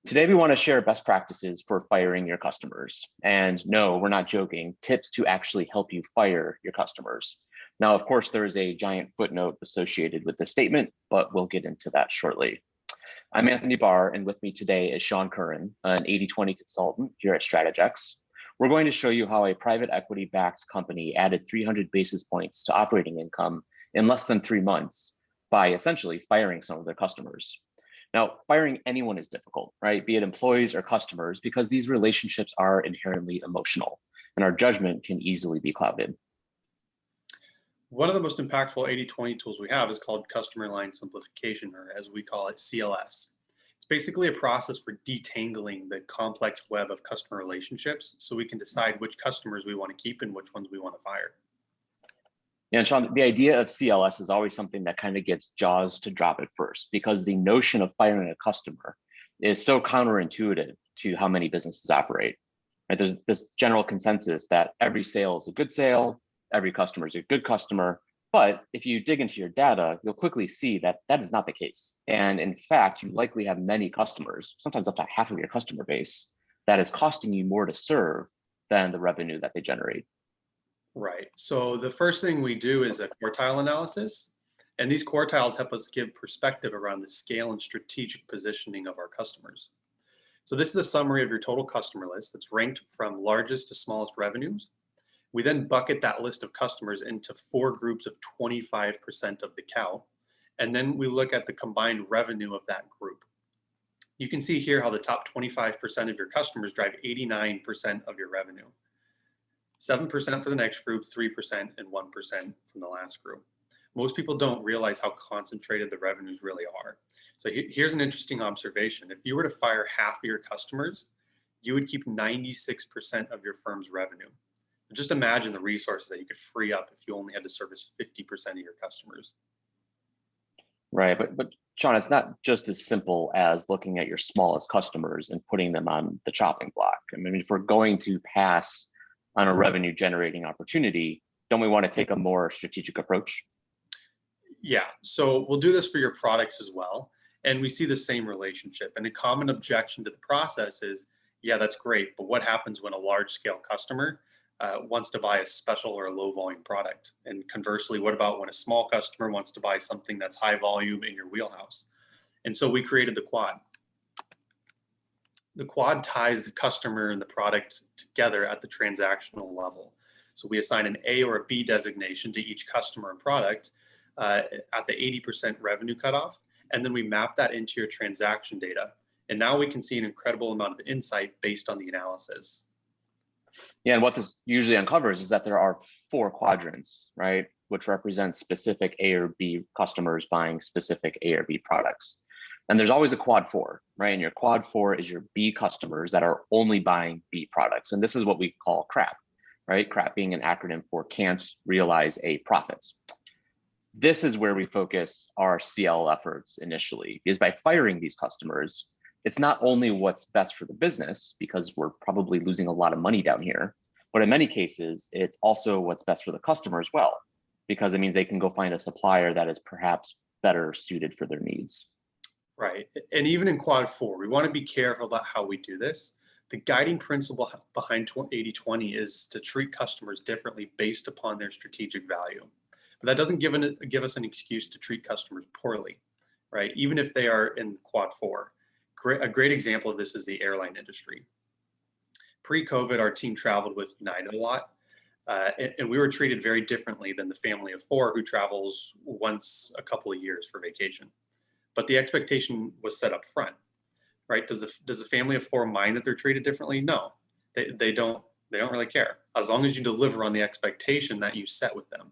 Today, we want to share best practices for firing your customers. And no, we're not joking, tips to actually help you fire your customers. Now, of course, there is a giant footnote associated with this statement, but we'll get into that shortly. I'm Anthony Bahr, and with me today is Sean Curran, an 80/20 consultant here at Strategex. We're going to show you how a private equity-backed company added 300 basis points to operating income in less than 3 months by essentially firing some of their customers. Now, firing anyone is difficult, right? Be it employees or customers, because these relationships are inherently emotional and our judgment can easily be clouded. One of the most impactful 80/20 tools we have is called Customer Line Simplification, or as we call it, CLS. It's basically a process for detangling the complex web of customer relationships so we can decide which customers we want to keep and which ones we want to fire. Yeah, and Sean, the idea of CLS is always something that kind of gets jaws to drop at first, because the notion of firing a customer is so counterintuitive to how many businesses operate. Right? There's this general consensus that every sale is a good sale, every customer is a good customer. But if you dig into your data, you'll quickly see that that is not the case. And in fact, you likely have many customers, sometimes up to half of your customer base, that is costing you more to serve than the revenue that they generate. Right. So the first thing we do is a quartile analysis. And these quartiles help us give perspective around the scale and strategic positioning of our customers. So this is a summary of your total customer list that's ranked from largest to smallest revenues. We then bucket that list of customers into 4 groups of 25% of the cow. And then we look at the combined revenue of that group. You can see here how the top 25% of your customers drive 89% of your revenue. 7% for the next group, 3%, and 1% from the last group. Most people don't realize how concentrated the revenues really are. So here's an interesting observation. If you were to fire half of your customers, you would keep 96% of your firm's revenue. Just imagine the resources that you could free up if you only had to service 50% of your customers. Right, but Sean, it's not just as simple as looking at your smallest customers and putting them on the chopping block. I mean, if we're going to pass on a revenue generating opportunity, don't we want to take a more strategic approach? Yeah, so we'll do this for your products as well. And we see the same relationship. And a common objection to the process is, yeah, that's great, but what happens when a large scale customer wants to buy a special or a low volume product? And conversely, what about when a small customer wants to buy something that's high volume in your wheelhouse? And so we created the quad. The quad ties the customer and the product together at the transactional level. So we assign an A or a B designation to each customer and product at the 80% revenue cutoff. And then we map that into your transaction data. And now we can see an incredible amount of insight based on the analysis. Yeah, and what this usually uncovers is that there are 4 quadrants, right, which represent specific A or B customers buying specific A or B products. And there's always a quad 4, right? And your quad 4 is your B customers that are only buying B products. And this is what we call CRAP, right? CRAP being an acronym for can't realize a profit. This is where we focus our CL efforts initially, because by firing these customers, it's not only what's best for the business, because we're probably losing a lot of money down here, but in many cases, it's also what's best for the customer as well, because it means they can go find a supplier that is perhaps better suited for their needs. Right. And even in quad 4, we want to be careful about how we do this. The guiding principle behind 80/20 is to treat customers differently based upon their strategic value. But that doesn't give us an excuse to treat customers poorly, right? Even if they are in quad 4. A great example of this is the airline industry. Pre-COVID, our team traveled with United a lot, and we were treated very differently than the family of 4 who travels once a couple of years for vacation. But the expectation was set up front, right? Does the family of 4 mind that they're treated differently? No, they don't really care, as long as you deliver on the expectation that you set with them.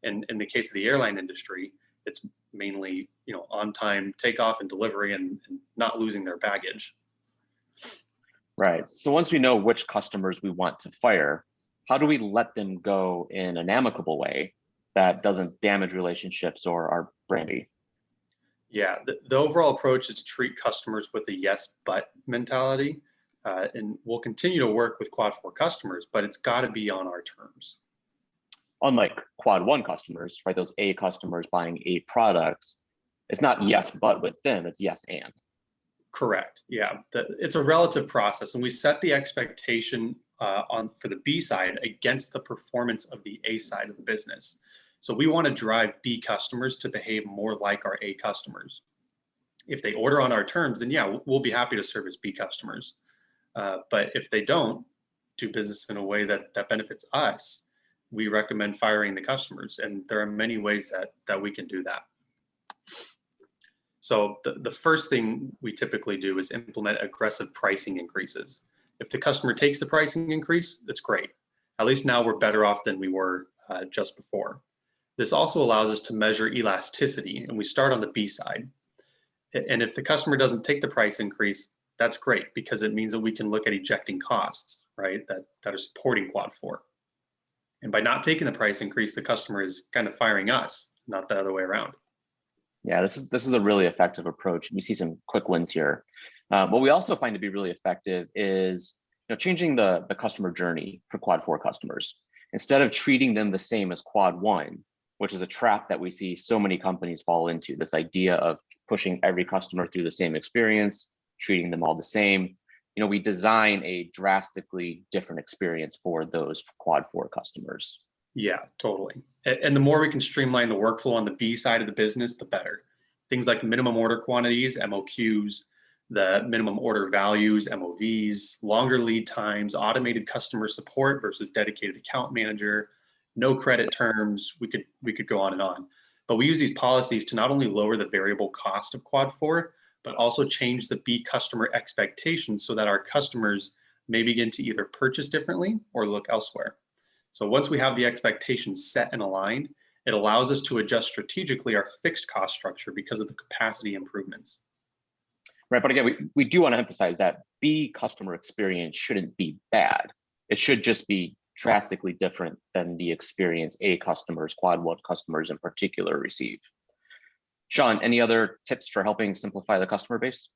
And in the case of the airline industry, it's mainly on time takeoff and delivery and not losing their baggage. Right. So once we know which customers we want to fire, how do we let them go in an amicable way that doesn't damage relationships or our branding? Yeah, the overall approach is to treat customers with a yes, but mentality. And we'll continue to work with quad 4 customers, but it's got to be on our terms. Unlike quad 1 customers, right? Those A customers buying A products, it's not yes, but with them, it's yes, and. Correct. Yeah, it's a relative process, and we set the expectation for the B side against the performance of the A side of the business. So we want to drive B customers to behave more like our A customers. If they order on our terms, then yeah, we'll be happy to service B customers. But if they don't do business in a way that benefits us, we recommend firing the customers. And there are many ways that we can do that. So the first thing we typically do is implement aggressive pricing increases. If the customer takes the pricing increase, that's great. At least now we're better off than we were just before. This also allows us to measure elasticity, and we start on the B side. And if the customer doesn't take the price increase, that's great, because it means that we can look at ejecting costs, right, that are supporting Quad 4. And by not taking the price increase, the customer is kind of firing us, not the other way around. Yeah, this is a really effective approach. We see some quick wins here. What we also find to be really effective is changing the customer journey for Quad 4 customers. Instead of treating them the same as Quad 1, which is a trap that we see so many companies fall into, this idea of pushing every customer through the same experience, treating them all the same. We design a drastically different experience for those Quad 4 customers. Yeah, totally. And the more we can streamline the workflow on the B side of the business, the better. Things like minimum order quantities, MOQs, the minimum order values, MOVs, longer lead times, automated customer support versus dedicated account manager, no credit terms. We could go on and on. But we use these policies to not only lower the variable cost of Quad 4, but also change the B customer expectations so that our customers may begin to either purchase differently or look elsewhere. So once we have the expectations set and aligned, it allows us to adjust strategically our fixed cost structure because of the capacity improvements. Right, but again, we do want to emphasize that B customer experience shouldn't be bad. It should just be drastically different than the experience A customers, Quad 1 customers in particular, receive. Sean, any other tips for helping simplify the customer base?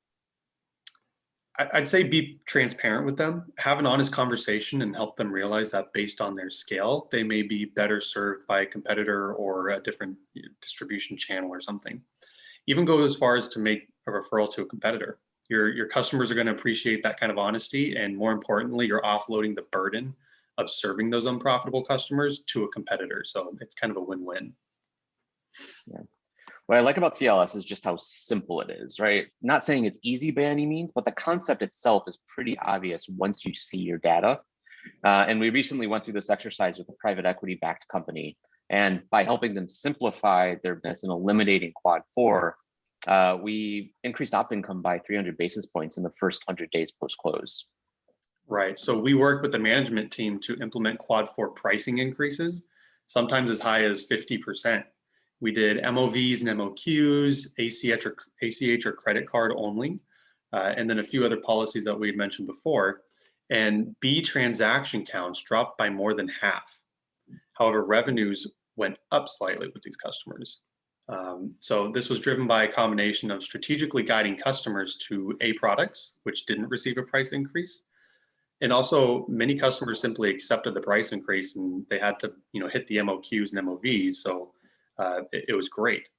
I'd say be transparent with them, have an honest conversation, and help them realize that based on their scale, they may be better served by a competitor or a different distribution channel or something. Even go as far as to make a referral to a competitor. Your customers are going to appreciate that kind of honesty, and more importantly, you're offloading the burden of serving those unprofitable customers to a competitor. So it's kind of a win-win. Yeah. What I like about CLS is just how simple it is, right? Not saying it's easy by any means, but the concept itself is pretty obvious once you see your data. And we recently went through this exercise with a private equity-backed company. And by helping them simplify their business and eliminating Quad 4, we increased op income by 300 basis points in the first 100 days post-close. Right. So we work with the management team to implement Quad 4 pricing increases, sometimes as high as 50%. We did MOVs and MOQs, ACH or credit card only, and then a few other policies that we had mentioned before. And B transaction counts dropped by more than half. However, revenues went up slightly with these customers. So this was driven by a combination of strategically guiding customers to A products, which didn't receive a price increase. And also many customers simply accepted the price increase and they had to hit the MOQs and MOVs. So it was great.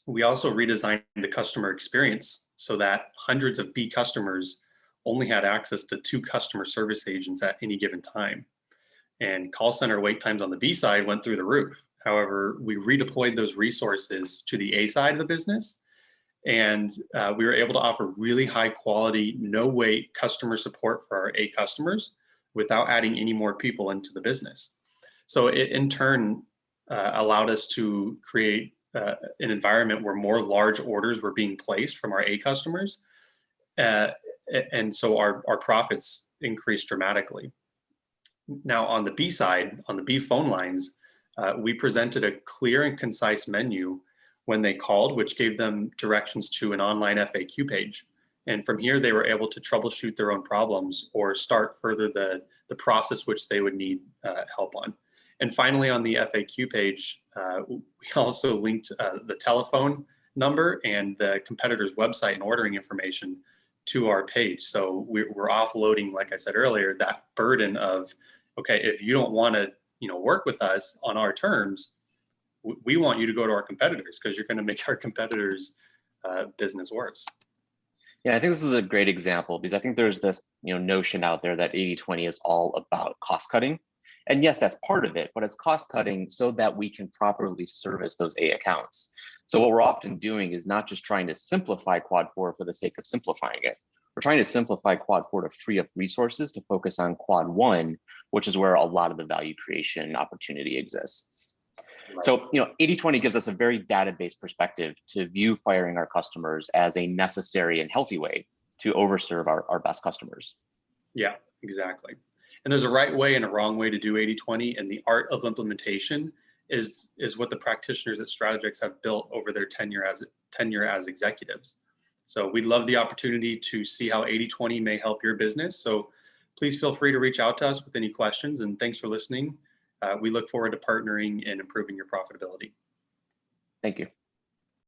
We also redesigned the customer experience so that hundreds of B customers only had access to 2 customer service agents at any given time. And call center wait times on the B side went through the roof. However, we redeployed those resources to the A side of the business, and we were able to offer really high quality, no wait customer support for our A customers without adding any more people into the business. So it in turn allowed us to create an environment where more large orders were being placed from our A customers. And so our profits increased dramatically. Now on the B side, on the B phone lines, we presented a clear and concise menu when they called, which gave them directions to an online FAQ page. And from here, they were able to troubleshoot their own problems or start further the process which they would need help on. And finally, on the FAQ page, we also linked the telephone number and the competitor's website and ordering information to our page. So we're offloading, like I said earlier, that burden of, okay, if you don't want to work with us on our terms, we want you to go to our competitors because you're going to make our competitors' business worse. Yeah, I think this is a great example because I think there's this, notion out there that 80/20 is all about cost cutting. And yes, that's part of it, but it's cost cutting so that we can properly service those A accounts. So what we're often doing is not just trying to simplify quad four for the sake of simplifying it. We're trying to simplify quad four to free up resources to focus on quad one, which is where a lot of the value creation opportunity exists. Right. So, 80/20 gives us a very data-based perspective to view firing our customers as a necessary and healthy way to overserve our best customers. Yeah, exactly. And there's a right way and a wrong way to do 80/20, and the art of implementation is what the practitioners at Strategex have built over their tenure as executives. So we'd love the opportunity to see how 80/20 may help your business. So please feel free to reach out to us with any questions, and thanks for listening. We look forward to partnering and improving your profitability. Thank you.